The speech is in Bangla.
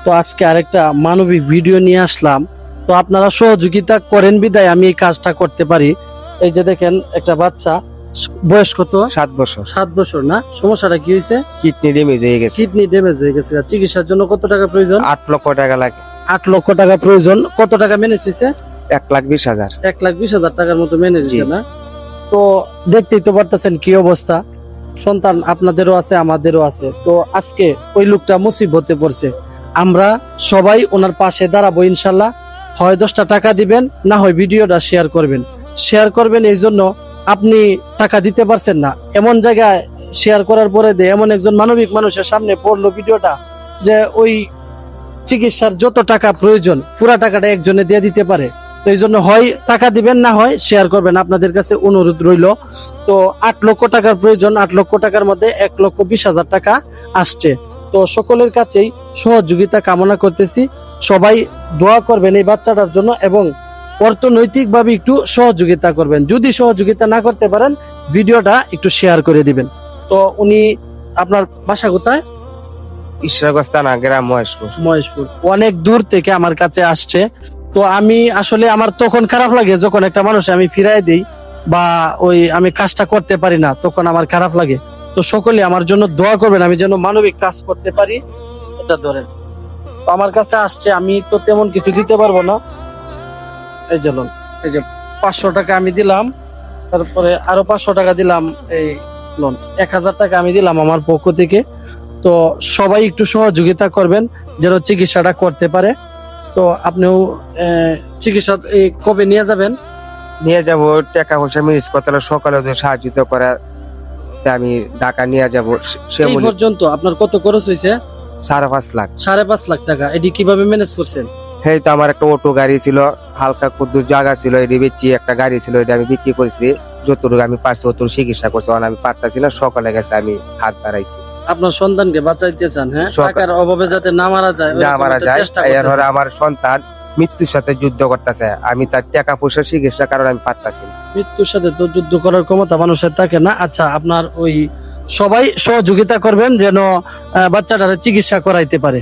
তো আজকে আরেকটা মানবিক ভিডিও নিয়ে আসলাম। তো আপনারা সহযোগিতা করেন বিদায় আমি এই কাজটা করতে পারি। এই যে দেখেন একটা বাচ্চা, বয়স কত? 7 বছর। 7 বছর না? সমস্যাটা কি হয়েছে? কিডনি ড্যামেজ হয়ে গেছে। কিডনি ড্যামেজ হয়ে গেছে। চিকিৎসার জন্য কত টাকা প্রয়োজন? 8 লক্ষ টাকা লাগে। 8 লক্ষ টাকা প্রয়োজন। কত টাকা ম্যানেজ হয়েছে? 1,20,000। 1,20,000 টাকার মতো ম্যানেজ হয়েছে না? তো দেখতেই তো পারতেছেন কি অবস্থা। সন্তান আপনাদেরও আছে, আমাদেরও আছে। তো আজকে ওই লোকটা মুসিবতে পড়ছে, আমরা সবাই ওনার পাশে দাঁড়াবো ইনশাল্লাহ। হয় 10টা টাকা দিবেন, না হয় ভিডিওটা শেয়ার করবেন। শেয়ার করবেন এই জন্য আপনি টাকা দিতে পারছেন না, এমন জায়গায় শেয়ার করার পরে এমন একজন মানবিক মানুষের সামনে পড়লো ভিডিওটা যে ওই চিকিৎসার যত টাকা প্রয়োজন পুরা টাকাটা একজনে দিয়ে দিতে পারে। তো এই জন্য হয় টাকা দিবেন, না হয় শেয়ার করবেন। আপনাদের কাছে অনুরোধ রইল। তো 8 লক্ষ টাকার প্রয়োজন। 8 লক্ষ টাকার মধ্যে 1,20,000 টাকা আসছে। তো সকলের কাছেই সহযোগিতা কামনা করতেছি। সবাই দোয়া করবেন এই বাচ্চাটার জন্য এবং অর্থনৈতিক ভাবে একটু সহযোগিতা করবেন। যদি সহযোগিতা না করতে পারেন ভিডিওটা একটু শেয়ার করে দিবেন। তো উনি, আপনার বাসা কোথায়? ঈশ্বরগঞ্জ থানা, গ্রাম মহেশপুর। মহেশপুর। অনেক দূর থেকে আমার কাছে আসছে। তো আমি আসলে আমার তখন খারাপ লাগে যখন একটা মানুষ আমি ফিরাই দিই বা ওই আমি কাজটা করতে পারি না, তখন আমার খারাপ লাগে। তো সকলে আমার জন্য দোয়া করবেন আমি যেন মানবিক কাজ করতে পারি। এটা ধরেন, তো আমার কাছে আসছে, আমি তো তেমন কিছু দিতে পারবো না। এই যে লোন, এই যে 500 টাকা আমি দিলাম, তারপরে আরো 500 টাকা দিলাম। এই লোন 1,000 টাকা আমি দিলাম আমার পক্ষ থেকে। তো সবাই একটু সহযোগিতা করবেন যেন চিকিৎসাটা করতে পারে। তো আপনিও চিকিৎসা কবে নিয়ে যাবেন? নিয়ে যাব, টাকা পয়সা ম্যানেজ করতে হলে সকালে ওদের সাহায্য করা, আমি ঢাকা নিয়ে যাব। সে এই পর্যন্ত আপনার কত খরচ হয়েছে? 5.5 লাখ। 5.5 লাখ টাকা। এটি কিভাবে ম্যানেজ করছেন? এই তো আমার একটা অটো গাড়ি ছিল, হালকা কুদ্দুর জায়গা ছিল, এটি বেচি। একটা গাড়ি ছিল, এটা আমি বিক্রি করেছি। যতটুকু আমি পারছি অতটুকু চিকিৎসা করছি। আমি পারতাছি না, সকালে গেছে আমি হাত বাড়াইছি। আপনার সন্তানকে বাঁচাইতে চান? হ্যাঁ, সরকার- টাকার অভাবে যাতে না মারা যায়, না মারা ওরকম একটা যায়। চেষ্টা এর করতেছেন। আমার সন্তান মৃত্যুর সাথে যুদ্ধ করতেছে, আমি তার টাকা পয়সা চিকিৎসা কারণে আমি পারতাছি না। মৃত্যুর সাথে তো যুদ্ধ করার ক্ষমতা মানুষের থাকে না। আচ্ছা, আপনার ওই সবাই সহযোগিতা করবেন যেন বাচ্চাটার চিকিৎসা করাইতে পারে।